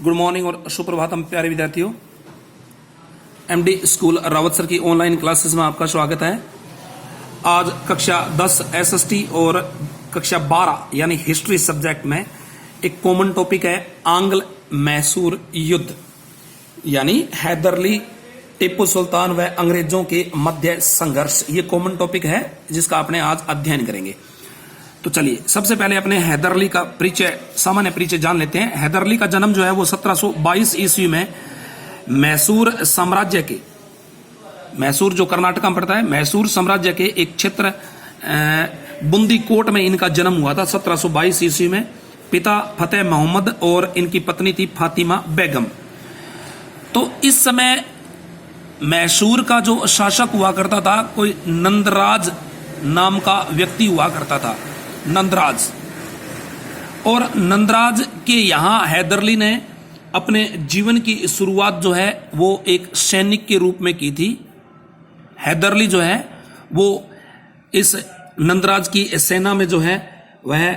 Good morning और सुप्रभातम प्यारे विद्यार्थियों। एमडी स्कूल रावत सर की ऑनलाइन क्लासेस में आपका स्वागत है। आज कक्षा 10 एसएसटी और कक्षा 12 यानी हिस्ट्री सब्जेक्ट में एक कॉमन टॉपिक है आंग्ल मैसूर युद्ध, यानी हैदरली, टीपू सुल्तान व अंग्रेजों के मध्य संघर्ष। ये कॉमन टॉपिक है जिसका आपने आज अध्ययन करेंगे। तो चलिए सबसे पहले अपने हैदरली का परिचय, सामान्य परिचय जान लेते हैं। हैदरली का जन्म जो है वो 1722 ईस्वी में मैसूर साम्राज्य के, मैसूर जो कर्नाटक में पड़ता है, मैसूर साम्राज्य के एक क्षेत्र बुंदी कोट में इनका जन्म हुआ था 1722 ईस्वी में। पिता फतेह मोहम्मद और इनकी पत्नी थी फातिमा बेगम। तो इस समय मैसूर का जो शासक हुआ करता था कोई नंदराज नाम का व्यक्ति हुआ करता था, नंदराज। और नंदराज के यहाँ हैदरली ने अपने जीवन की शुरुआत जो है वो एक सैनिक के रूप में की थी। हैदरली जो है वो इस नंदराज की सेना में जो है वह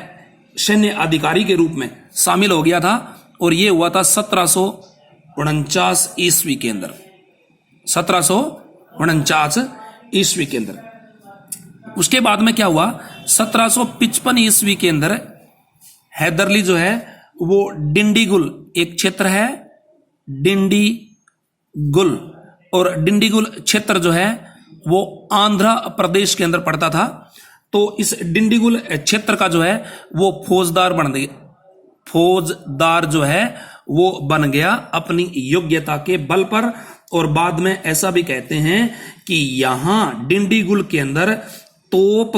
सैन्य अधिकारी के रूप में शामिल हो गया था। और ये हुआ था 1749 ईस्वी के अंदर, 1749 ईस्वी के अंदर। उसके बाद में क्या हुआ, 1755 ईस्वी के अंदर हैदरली जो है वो डिंडीगुल, एक क्षेत्र है डिंडीगुल, और डिंडीगुल क्षेत्र जो है वो आंध्र प्रदेश के अंदर पड़ता था। तो इस डिंडीगुल क्षेत्र का जो है वो फौजदार जो है वो बन गया अपनी योग्यता के बल पर। और बाद में ऐसा भी कहते हैं कि यहां डिंडीगुल के अंदर तोप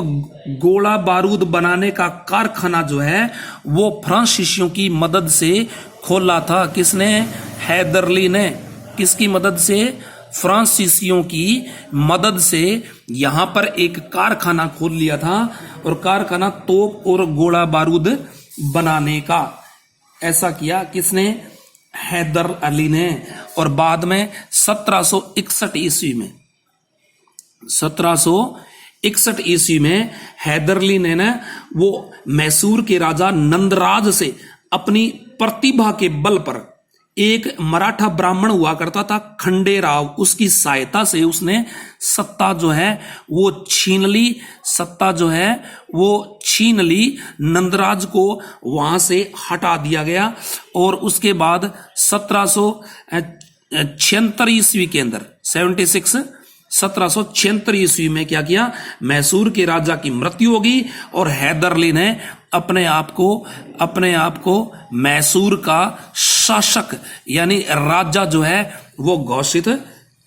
गोला बारूद बनाने का कारखाना जो है वो फ्रांसीसियों की मदद से खोला था। किसने? हैदरली ने। किसकी मदद से? फ्रांसीसियों की मदद से यहां पर एक कारखाना खोल लिया था, और कारखाना तोप और गोला बारूद बनाने का। ऐसा किया किसने? हैदर अली ने। और बाद में 1761 ईस्वी में, 1761 ईस्वी में हैदरली ने ना वो मैसूर के राजा नंदराज से अपनी प्रतिभा के बल पर, एक मराठा ब्राह्मण हुआ करता था खंडेराव, उसकी सहायता से उसने सत्ता जो है वो छीन ली। सत्ता जो है वो छीन ली, नंदराज को वहां से हटा दिया गया। और उसके बाद 1776 ईस्वी के अंदर 1776 ईस्वी में क्या किया, मैसूर के राजा की मृत्यु होगी और हैदरली ने अपने आप को मैसूर का शासक यानी राजा जो है वो घोषित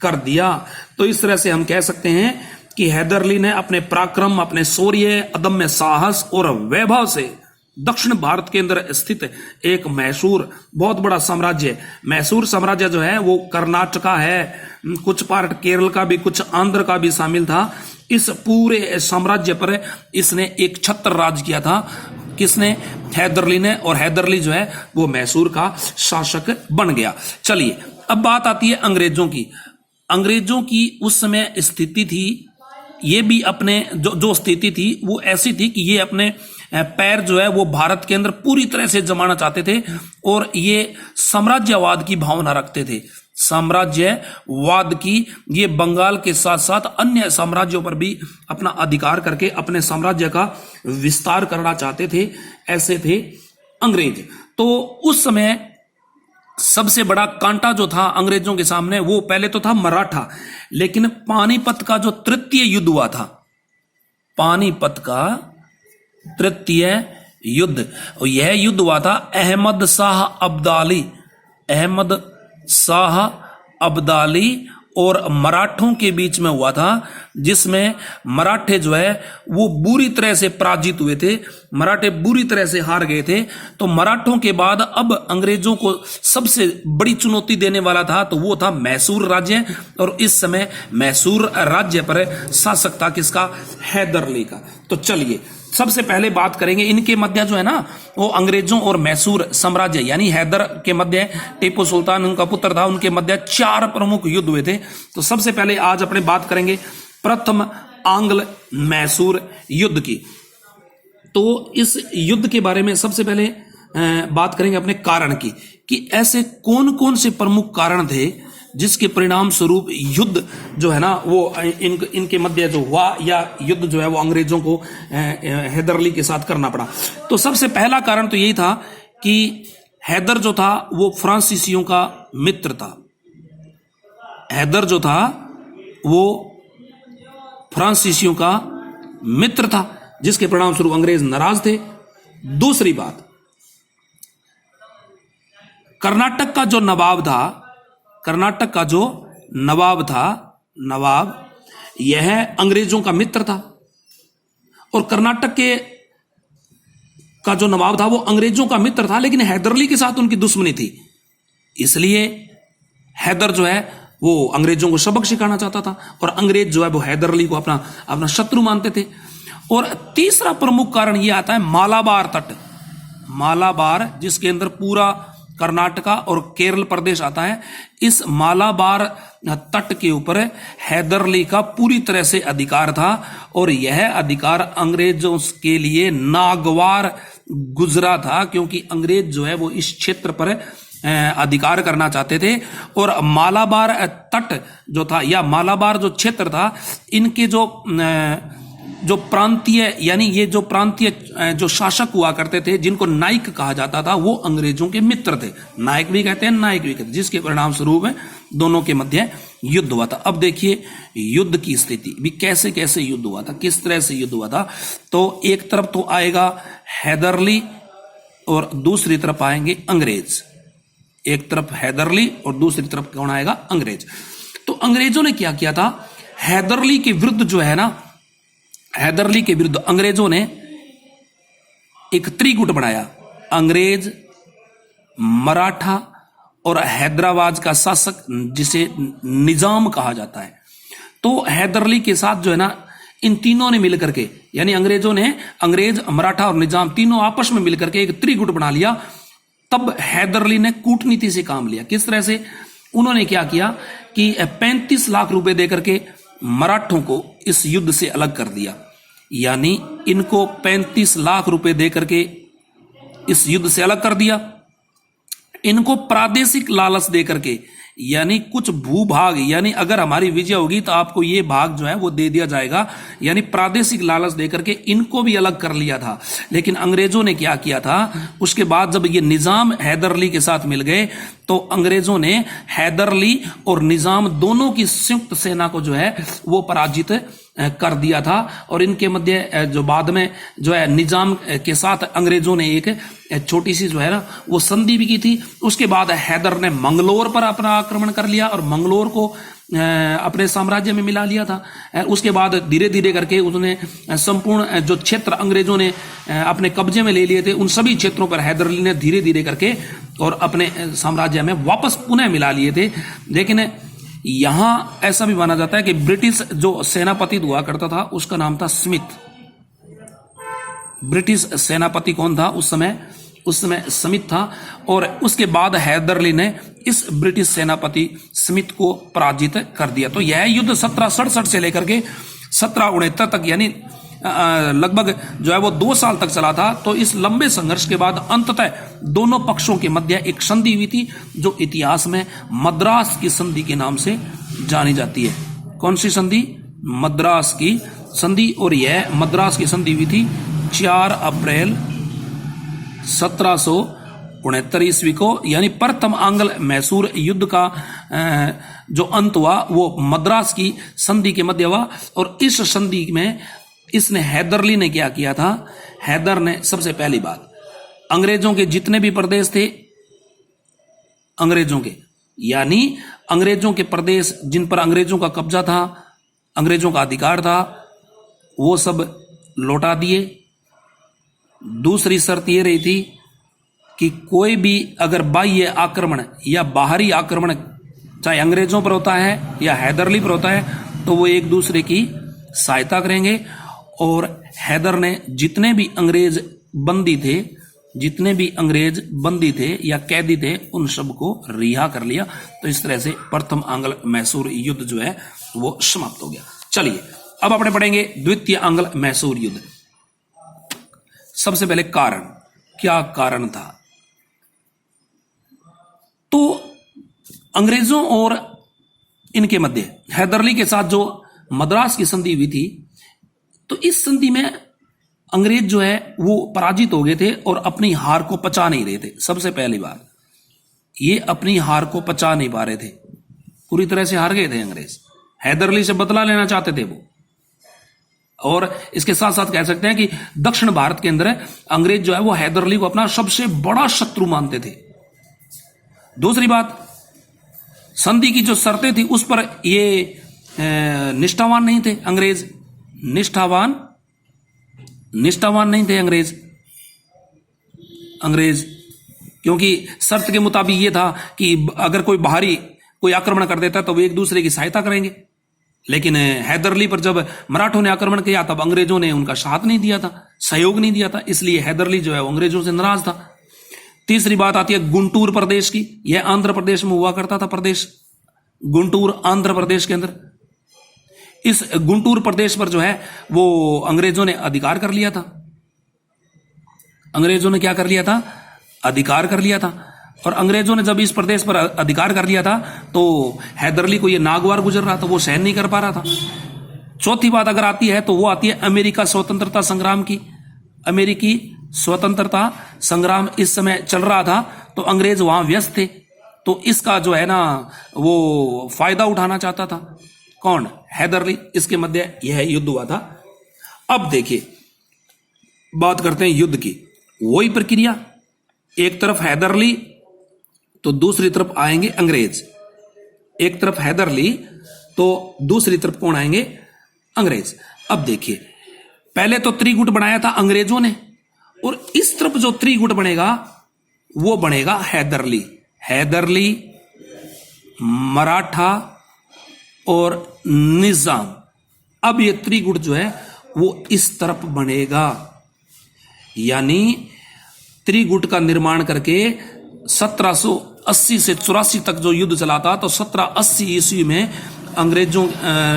कर दिया। तो इस तरह से हम कह सकते हैं कि हैदरली ने अपने पराक्रम, अपने शौर्य, अदम्य साहस और वैभव से दक्षिण भारत के अंदर स्थित एक मैसूर, बहुत बड़ा साम्राज्य, मैसूर साम्राज्य जो है वो कर्नाटका है, कुछ पार्ट केरल का भी, कुछ आंध्र का भी शामिल था। इस पूरे साम्राज्य पर इसने एक छत्र राज किया था। किसने? हैदरली ने। और हैदरली जो है वो मैसूर का शासक बन गया। चलिए अब बात आती है अंग्रेजों की। अंग्रेजों की उस समय स्थिति थी, ये भी अपने जो स्थिति थी वो ऐसी थी कि ये अपने पैर जो है वो भारत के अंदर पूरी तरह से जमाना चाहते थे, और ये साम्राज्यवाद की भावना रखते थे। साम्राज्यवाद की, ये बंगाल के साथ साथ अन्य साम्राज्यों पर भी अपना अधिकार करके अपने साम्राज्य का विस्तार करना चाहते थे। ऐसे थे अंग्रेज। तो उस समय सबसे बड़ा कांटा जो था अंग्रेजों के सामने वो पहले तो था मराठा, लेकिन पानीपत का जो तृतीय युद्ध हुआ था, पानीपत का तृतीय युद्ध, यह युद्ध हुआ था अहमद शाह अब्दाली और मराठों के बीच में हुआ था, जिसमें मराठे जो है वो बुरी तरह से पराजित हुए थे, मराठे बुरी तरह से हार गए थे। तो मराठों के बाद अब अंग्रेजों को सबसे बड़ी चुनौती देने वाला था तो वो था मैसूर राज्य। और इस समय मैसूर राज्य पर शासक था किसका? हैदरली का। तो चलिए सबसे पहले बात करेंगे इनके मध्य जो है ना वो अंग्रेजों और मैसूर साम्राज्य यानी हैदर के मध्य, टीपू सुल्तान उनका पुत्र था, उनके मध्य 4 प्रमुख युद्ध हुए थे। तो सबसे पहले आज अपने बात करेंगे प्रथम आंग्ल मैसूर युद्ध की। तो इस युद्ध के बारे में सबसे पहले बात करेंगे अपने कारण की, कि ऐसे कौन कौन से प्रमुख कारण थे जिसके परिणाम स्वरूप युद्ध जो है ना वो इनके मध्य जो हुआ, या युद्ध जो है वो अंग्रेजों को हैदर अली के साथ करना पड़ा। तो सबसे पहला कारण तो यही था कि हैदर जो था वो फ्रांसीसियों का मित्र था। हैदर जो था वो फ्रांसीसियों का मित्र था, जिसके परिणाम स्वरूप अंग्रेज नाराज थे। दूसरी बात, कर्नाटक का जो नवाब था, कर्नाटक का जो नवाब था, नवाब यह अंग्रेजों का मित्र था, और कर्नाटक के का जो नवाब था वो अंग्रेजों का मित्र था, लेकिन हैदर अली के साथ उनकी दुश्मनी थी। इसलिए हैदर जो है वो अंग्रेजों को सबक सिखाना चाहता था, और अंग्रेज जो है वो हैदर अली को अपना शत्रु मानते थे। और तीसरा प्रमुख कारण ये आता है मालाबार तट। मालाबार, जिसके अंदर पूरा कर्नाटका और केरल प्रदेश आता है, इस मालाबार तट के ऊपर हैदर अली का पूरी तरह से अधिकार था, और यह अधिकार अंग्रेजों के लिए नागवार गुजरा था, क्योंकि अंग्रेज जो है वो इस क्षेत्र पर अधिकार करना चाहते थे। और मालाबार तट जो था, या मालाबार जो क्षेत्र था, इनके जो प्रांतीय, यानी ये जो प्रांतीय जो शासक हुआ करते थे, जिनको नाइक कहा जाता था, वो अंग्रेजों के मित्र थे। नायक भी कहते हैं, नाइक भी कहते हैं, जिसके परिणाम स्वरूप दोनों के मध्य युद्ध हुआ था। अब देखिए युद्ध की स्थिति भी, कैसे कैसे युद्ध हुआ था, किस तरह से युद्ध हुआ था। तो एक तरफ तो आएगा हैदर अली और दूसरी तरफ आएंगे अंग्रेज। एक तरफ हैदर अली और दूसरी तरफ कौन आएगा? अंग्रेज। तो अंग्रेजों ने क्या किया था, हैदर अली के विरुद्ध जो है ना, हैदर अली के विरुद्ध अंग्रेजों ने एक त्रिगुट बनाया। अंग्रेज, मराठा और हैदराबाद का शासक, जिसे निजाम कहा जाता है। तो हैदर अली के साथ जो है ना, इन तीनों ने मिलकर के, यानी अंग्रेजों ने, अंग्रेज, मराठा और निजाम तीनों आपस में मिलकर के एक त्रिगुट बना लिया। तब हैदर अली ने कूटनीति से काम लिया। किस तरह से? उन्होंने क्या किया कि 35 लाख रुपए देकर के मराठों को इस युद्ध से अलग कर दिया। यानी इनको 35 लाख रुपए देकर के इस युद्ध से अलग कर दिया। इनको प्रादेशिक लालच देकर के, यानी कुछ भूभाग, यानी अगर हमारी विजय होगी तो आपको ये भाग जो है वो दे दिया जाएगा, यानी प्रादेशिक लालच देकर के इनको भी अलग कर लिया था। लेकिन अंग्रेजों ने क्या किया था, उसके बाद जब ये निजाम हैदर अली के साथ मिल गए, तो अंग्रेजों ने हैदर अली और निजाम दोनों की संयुक्त सेना को जो है वो पराजित कर दिया था। और इनके मध्य जो बाद में जो है निजाम के साथ अंग्रेजों ने एक छोटी सी जो है ना वो संधि भी की थी। उसके बाद हैदर ने मंगलोर पर अपना आक्रमण कर लिया और मंगलोर को अपने साम्राज्य में मिला लिया था। उसके बाद धीरे धीरे करके उसने संपूर्ण जो क्षेत्र अंग्रेजों ने अपने कब्जे में ले लिए थे, उन सभी क्षेत्रों पर हैदर अली ने धीरे धीरे करके और अपने साम्राज्य में वापस पुनः मिला लिए थे। लेकिन यहां ऐसा भी माना जाता है कि ब्रिटिश जो सेनापति हुआ करता था उसका नाम था स्मिथ। ब्रिटिश सेनापति कौन था उस समय? उस समय स्मिथ था। और उसके बाद हैदर अली ने इस ब्रिटिश सेनापति स्मिथ को पराजित कर दिया। तो यह युद्ध 1767 से लेकर के 1769 तक, यानी लगभग जो है वो 2 साल तक चला था। तो इस लंबे संघर्ष के बाद अंततः दोनों पक्षों के मध्य एक संधि हुई थी, जो इतिहास में मद्रास की संधि के नाम से जानी जाती है। कौन सी संधि? मद्रास की संधि। और यह मद्रास की संधि हुई थी 4 अप्रैल 1769 ईस्वी को, यानी प्रथम आंग्ल मैसूर युद्ध का जो अंत हुआ वो मद्रास की संधि के मध्य हुआ। और इस संधि में इसने हैदर अली ने क्या किया था? हैदर ने सबसे पहली बात, अंग्रेजों के जितने भी प्रदेश थे, अंग्रेजों के, यानी अंग्रेजों के प्रदेश जिन पर अंग्रेजों का कब्जा था, अंग्रेजों का अधिकार था, वो सब लौटा दिए। दूसरी शर्त ये रही थी कि कोई भी अगर बाह्य आक्रमण या बाहरी आक्रमण चाहे अंग्रेजों पर होता है या हैदर अली पर होता है, तो वो एक दूसरे की सहायता करेंगे। और हैदर ने जितने भी अंग्रेज बंदी थे या कैदी थे, उन सबको रिहा कर लिया। तो इस तरह से प्रथम आंग्ल मैसूर युद्ध जो है वो समाप्त हो गया। चलिए अब अपने पढ़ेंगे द्वितीय आंग्ल मैसूर युद्ध। सबसे पहले कारण, क्या कारण था? अंग्रेजों और इनके मध्य हैदर अली के साथ जो मद्रास की संधि हुई थी, तो इस संधि में अंग्रेज जो है वो पराजित हो गए थे और अपनी हार को पचा नहीं रहे थे। सबसे पहली बार ये अपनी हार को पचा नहीं पा रहे थे, पूरी तरह से हार गए थे अंग्रेज। हैदर अली से बदला लेना चाहते थे वो। और इसके साथ साथ कह सकते हैं कि दक्षिण भारत के अंदर अंग्रेज जो है वो हैदर अली को अपना सबसे बड़ा शत्रु मानते थे। दूसरी बात, संधि की जो शर्तें थी उस पर ये निष्ठावान नहीं थे अंग्रेज, निष्ठावान नहीं थे अंग्रेज, क्योंकि शर्त के मुताबिक ये था कि अगर कोई बाहरी कोई आक्रमण कर देता तो वो एक दूसरे की सहायता करेंगे। लेकिन हैदर अली पर जब मराठों ने आक्रमण किया तब अंग्रेजों ने उनका साथ नहीं दिया था, सहयोग नहीं दिया था, इसलिए हैदर अली जो है वो अंग्रेजों से नाराज था। तीसरी बात आती है गुंटूर प्रदेश की। यह आंध्र प्रदेश में हुआ करता था प्रदेश, गुंटूर आंध्र प्रदेश के अंदर। इस गुंटूर प्रदेश पर जो है वो अंग्रेजों ने अधिकार कर लिया था। अंग्रेजों ने क्या कर लिया था? अधिकार कर लिया था। और अंग्रेजों ने जब इस प्रदेश पर अधिकार कर लिया था तो हैदर अली को ये नागवार गुजर रहा था, वो सहन नहीं कर पा रहा था। चौथी बात अगर आती है तो वो आती है अमेरिका स्वतंत्रता संग्राम की। अमेरिकी स्वतंत्रता संग्राम इस समय चल रहा था तो अंग्रेज वहां व्यस्त थे, तो इसका जो है ना वो फायदा उठाना चाहता था। कौन? हैदर अली। इसके मध्य यह युद्ध हुआ था। अब देखिए बात करते हैं युद्ध की। वही प्रक्रिया, एक तरफ हैदर अली तो दूसरी तरफ आएंगे अंग्रेज। एक तरफ हैदर अली तो दूसरी तरफ कौन आएंगे? अंग्रेज। अब देखिए पहले तो त्रिगुट बनाया था अंग्रेजों ने, और इस तरफ जो त्रिगुट बनेगा वो बनेगा हैदर अली। हैदर अली, मराठा और निजाम। अब ये त्रिगुट जो है वो इस तरफ बनेगा, यानी त्रिगुट का निर्माण करके 1780 से 84 तक जो युद्ध चला था, तो 1780 ईस्वी में अंग्रेजों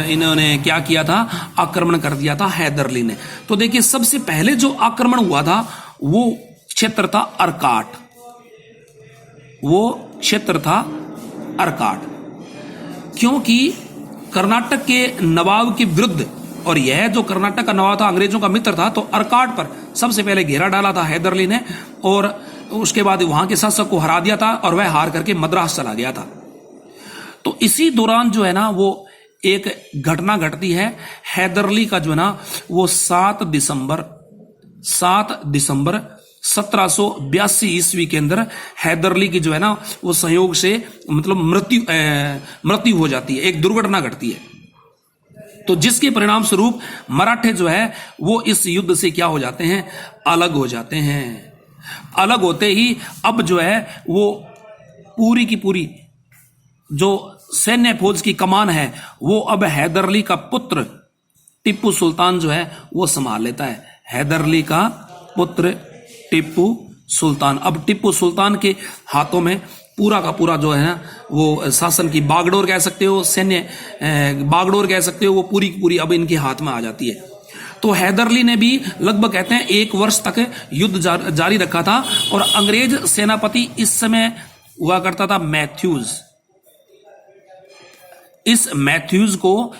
इन्होंने क्या किया था? आक्रमण कर दिया था हैदर अली ने। तो देखिए सबसे पहले जो आक्रमण हुआ था वो क्षेत्र था अर्काट। वो क्षेत्र था अर्काट, क्योंकि कर्नाटक के नवाब के विरुद्ध, और यह जो कर्नाटक का नवाब था अंग्रेजों का मित्र था, तो अर्काट पर सबसे पहले घेरा डाला था हैदर अली ने, और उसके बाद वहां के शासक को हरा दिया था और वह हार करके मद्रास चला गया था। तो इसी दौरान जो है ना वो एक घटना घटती है। हैदर अली का जो है ना वो 7 दिसंबर 1782 ईस्वी के अंदर हैदर अली की जो है ना वो संयोग से मतलब मृत्यु हो जाती है, एक दुर्घटना घटती है। तो जिसके परिणाम स्वरूप मराठे जो है वो इस युद्ध से क्या हो जाते हैं? अलग हो जाते हैं। अलग होते ही अब जो है वो पूरी की पूरी जो सैन्य फौज की कमान है वो अब हैदर अली का पुत्र टिप्पू सुल्तान जो है वो संभाल लेता है। हैदर अली का पुत्र टिप्पू सुल्तान। अब टिप्पू सुल्तान के हाथों में पूरा का पूरा जो है ना वो शासन की बागडोर कह सकते हो, सैन्य बागडोर कह सकते हो, वो पूरी की पूरी अब इनके हाथ में आ जाती है। तो हैदर अली ने भी लगभग कहते हैं 1 वर्ष तक युद्ध जारी रखा था, और अंग्रेज सेनापति इस समय हुआ करता था मैथ्यूज। इस मैथ्यूज को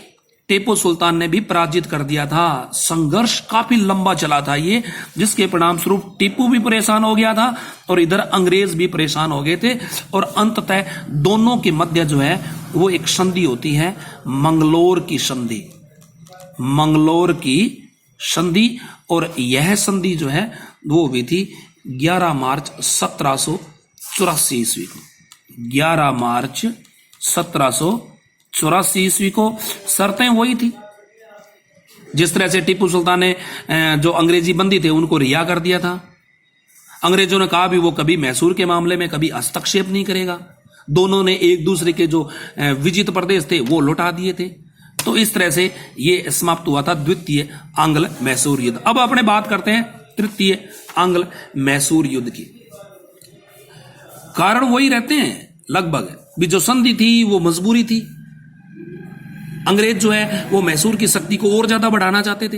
टिप्पू सुल्तान ने भी पराजित कर दिया था। संघर्ष काफी लंबा चला था ये, जिसके परिणाम स्वरूप टिप्पू भी परेशान हो गया था और इधर अंग्रेज भी परेशान हो गए थे, और अंततः दोनों के मध्य जो है वो एक संधि होती है, मंगलोर की संधि। मंगलोर की संधि, और यह संधि जो है वो हुई थी 11 मार्च 1784 ईस्वी को। 11 मार्च 1784 ईस्वी को। शर्तें वही थी जिस तरह से टिप्पू सुल्तान ने जो अंग्रेजी बंदी थे उनको रिहा कर दिया था। अंग्रेजों ने कहा भी वो कभी मैसूर के मामले में कभी हस्तक्षेप नहीं करेगा। दोनों ने एक दूसरे के जो विजित प्रदेश थे वो लौटा दिए थे। तो इस तरह से ये समाप्त हुआ था द्वितीय आंग्ल मैसूर युद्ध। अब अपने बात करते हैं तृतीय आंग्ल मैसूर युद्ध की। कारण वही रहते हैं लगभग, भी जो संधि थी वो मजबूरी थी। अंग्रेज जो है वो मैसूर की शक्ति को और ज्यादा बढ़ाना चाहते थे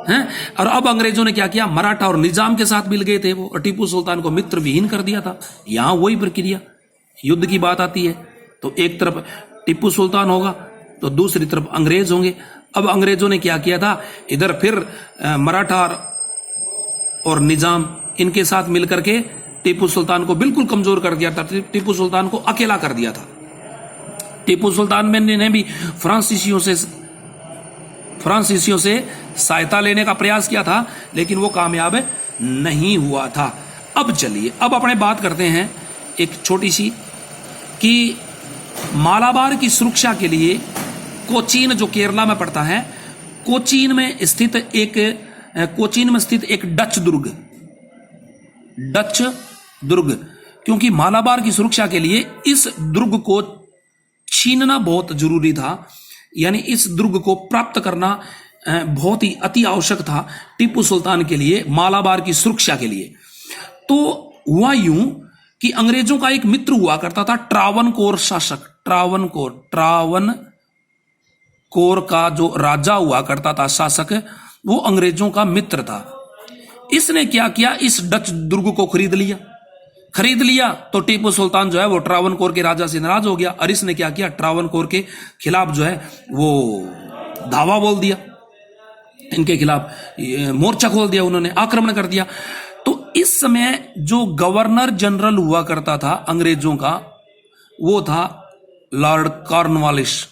हैं, और अब अंग्रेजों ने क्या किया? मराठा और निजाम के साथ मिल गए थे वो, और टीपू सुल्तान को मित्र विहीन कर दिया था। यहां वही प्रक्रिया, युद्ध की बात आती है तो एक तरफ टीपू सुल्तान होगा तो दूसरी तरफ अंग्रेज होंगे। अब अंग्रेजों ने क्या किया था, इधर फिर मराठा और निजाम इनके साथ मिलकर के टीपू सुल्तान को बिल्कुल कमजोर कर दिया था, टीपू सुल्तान को अकेला कर दिया था। टीपू सुल्तान ने भी फ्रांसीसियों से सहायता लेने का प्रयास किया था, लेकिन वो कामयाब नहीं हुआ था। अब चलिए अब अपने बात करते हैं एक छोटी सी कि मालाबार की सुरक्षा के लिए कोचीन जो केरला में पड़ता है, कोचीन में स्थित एक डच दुर्ग, क्योंकि मालाबार की सुरक्षा के लिए इस दुर्ग को छीनना बहुत जरूरी था, यानी इस दुर्ग को प्राप्त करना बहुत ही अति आवश्यक था टीपू सुल्तान के लिए, मालाबार की सुरक्षा के लिए। तो हुआ यूं कि अंग्रेजों का एक मित्र हुआ करता था ट्रावनकोर शासक, ट्रावनकोर का जो राजा हुआ करता था शासक, वो अंग्रेजों का मित्र था। इसने क्या किया, इस डच दुर्ग को खरीद लिया तो टीपू सुल्तान जो है वो ट्रावनकोर के राजा से नाराज हो गया और इसने क्या किया, ट्रावनकोर के खिलाफ जो है वो धावा बोल दिया, इनके खिलाफ मोर्चा खोल दिया, उन्होंने आक्रमण कर दिया। तो इस समय जो गवर्नर जनरल हुआ करता था अंग्रेजों का, वो था लॉर्ड कॉर्नवालिस।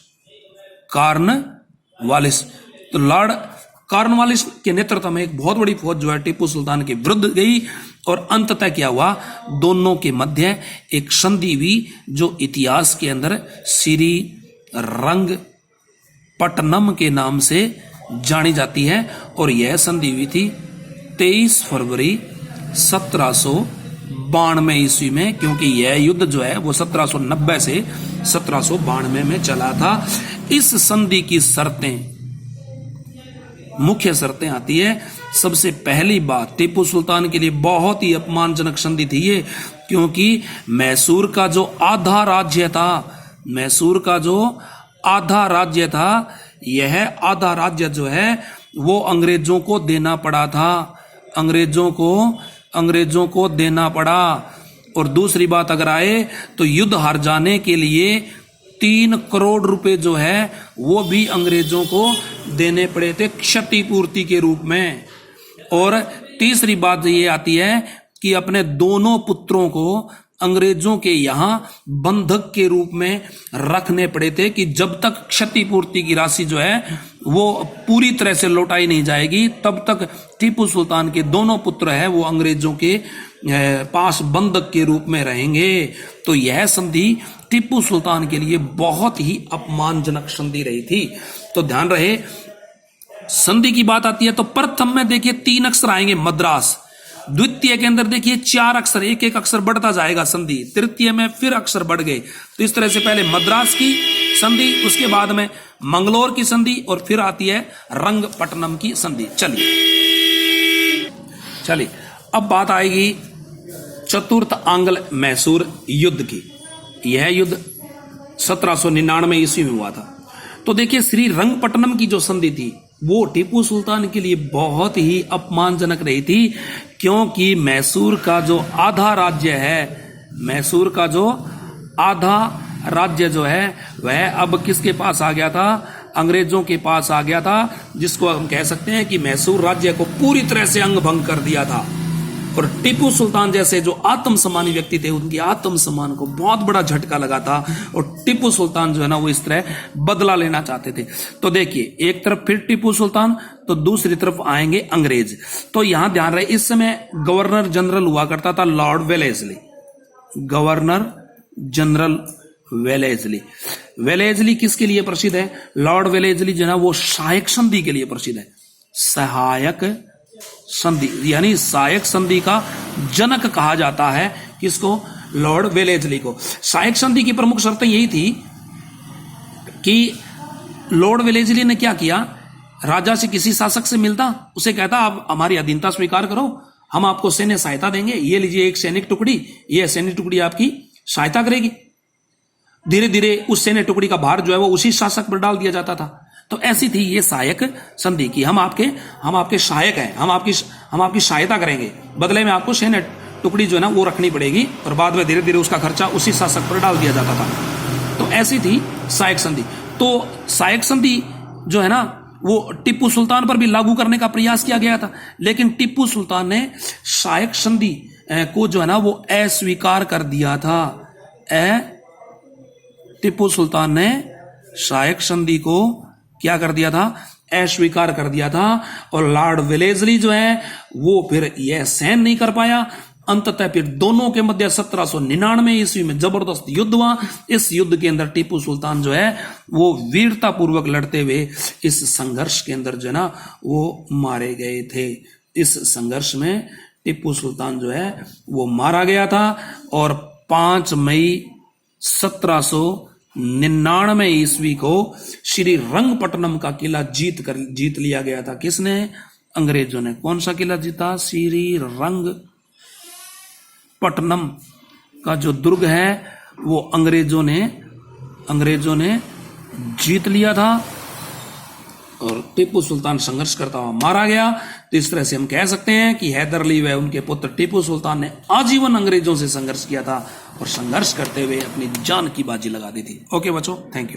तो लॉर्ड कॉर्नवालिस के नेतृत्व में एक बहुत बड़ी फौज जो है टीपू सुल्तान के विरुद्ध गई और अंततः क्या हुआ, दोनों के मध्य एक संधि हुई जो इतिहास के अंदर श्री रंगपट्टनम के नाम से जानी जाती है। और यह संधि हुई थी 23 फरवरी 1792 ईस्वी में, क्योंकि यह युद्ध जो है वो 1790 से 1792 में चला था। इस संधि की मुख्य शर्तें आती है। सबसे पहली बात, टीपू सुल्तान के लिए बहुत ही अपमानजनक संधि थी ये, क्योंकि मैसूर का जो आधा राज्य था, यह आधा राज्य जो है वो अंग्रेजों को देना पड़ा था, अंग्रेजों को देना पड़ा। और दूसरी बात अगर आए तो युद्ध हार जाने के लिए 3 करोड़ रुपए जो है वो भी अंग्रेजों को देने पड़े थे क्षतिपूर्ति के रूप में। और तीसरी बात ये आती है कि अपने दोनों पुत्रों को अंग्रेजों के यहां बंधक के रूप में रखने पड़े थे कि जब तक क्षतिपूर्ति की राशि जो है वो पूरी तरह से लौटाई नहीं जाएगी, तब तक टीपू सुल्तान के दोनों पुत्र हैं वो अंग्रेजों के पास बंधक के रूप में रहेंगे। तो यह संधि टीपू सुल्तान के लिए बहुत ही अपमानजनक संधि रही थी। तो ध्यान रहे, संधि की बात आती है तो प्रथम में देखिए 3 अक्षर आएंगे मद्रास, द्वितीय के अंदर देखिए 4 अक्षर, एक एक अक्षर बढ़ता जाएगा संधि, तृतीय में फिर अक्षर बढ़ गए। तो इस तरह से पहले मद्रास की संधि, उसके बाद में मंगलोर की संधि और फिर आती है रंगपट्टनम की संधि। चलिए अब बात आएगी चतुर्थ आंग्ल मैसूर युद्ध की। यह युद्ध 1799 ईस्वी में हुआ था। तो देखिए श्री रंगपट्टनम की जो संधि थी वो टीपू सुल्तान के लिए बहुत ही अपमानजनक रही थी, क्योंकि मैसूर का जो आधा राज्य जो है वह अब किसके पास आ गया था, अंग्रेजों के पास आ गया था, जिसको हम कह सकते हैं कि मैसूर राज्य को पूरी तरह से अंग भंग कर दिया था। और टीपू सुल्तान जैसे जो आत्मसम्मानी व्यक्ति थे, उनकी आत्मसम्मान को बहुत बड़ा झटका लगा था और टीपू सुल्तान जो है ना वो इस तरह बदला लेना चाहते थे। तो देखिए एक तरफ फिर टीपू सुल्तान तो दूसरी तरफ आएंगे अंग्रेज। तो यहां ध्यान रहे, इस समय गवर्नर जनरल हुआ करता था Lord Wellesley, governor general Wellesley किसके लिए प्रसिद्ध है? लॉर्ड वेलेस्ली जो है वो सहायक संधि के लिए प्रसिद्ध है। सहायक संधि यानी सहायक संधि का जनक कहा जाता है किसको? लॉर्ड वेलेस्ली को। सहायक संधि की प्रमुख शर्तें यही थी कि लॉर्ड वेलेस्ली ने क्या किया, राजा से किसी शासक से मिलता, उसे कहता आप हमारी अधीनता स्वीकार करो, हम आपको सैन्य सहायता देंगे, ये लीजिए एक सैनिक टुकड़ी, ये सैनिक टुकड़ी आपकी सहायता करेगी। धीरे धीरे उस सैन्य टुकड़ी का भार जो है वो उसी शासक पर डाल दिया जाता था। तो ऐसी थी ये सहायक संधि की, हम आपके सहायक हैं, हम आपकी सहायता करेंगे, बदले में आपको सैन्य टुकड़ी जो है ना वो रखनी पड़ेगी, और बाद में धीरे धीरे उसका खर्चा उसी शासक पर डाल दिया जाता था। तो ऐसी थी सायक संधि। तो सायक संधि जो है ना वो टीपू सुल्तान पर भी लागू करने का प्रयास किया गया था, लेकिन टीपू सुल्तान ने सायक संधि को जो है ना वो अस्वीकार कर दिया था। टीपू सुल्तान ने सायक संधि को क्या कर दिया था, अस्वीकार कर दिया था। और लॉर्ड वेलेस्ली जो है वो फिर यह सहन नहीं कर पाया। अंततः फिर दोनों के मध्य 1799 ईस्वी में जबरदस्त युद्ध हुआ। इस युद्ध के अंदर टीपू सुल्तान जो है वो वीरता पूर्वक लड़ते हुए इस संघर्ष के अंदर जो है ना वो मारे गए थे। इस संघर्ष में टीपू सुल्तान जो है वो मारा गया था। और 5 मई 1799 ईस्वी को श्री रंगपट्टनम का किला जीत लिया गया था। किसने? अंग्रेजों ने। कौन सा किला जीता? श्री रंगपट्टनम का जो दुर्ग है वो अंग्रेजों ने जीत लिया था, और टीपू सुल्तान संघर्ष करता हुआ मारा गया। तो इस तरह से हम कह सकते हैं कि हैदर अली व उनके पुत्र टीपू सुल्तान ने आजीवन अंग्रेजों से संघर्ष किया था, और संघर्ष करते हुए अपनी जान की बाजी लगा दी थी। ओके बच्चों, थैंक यू।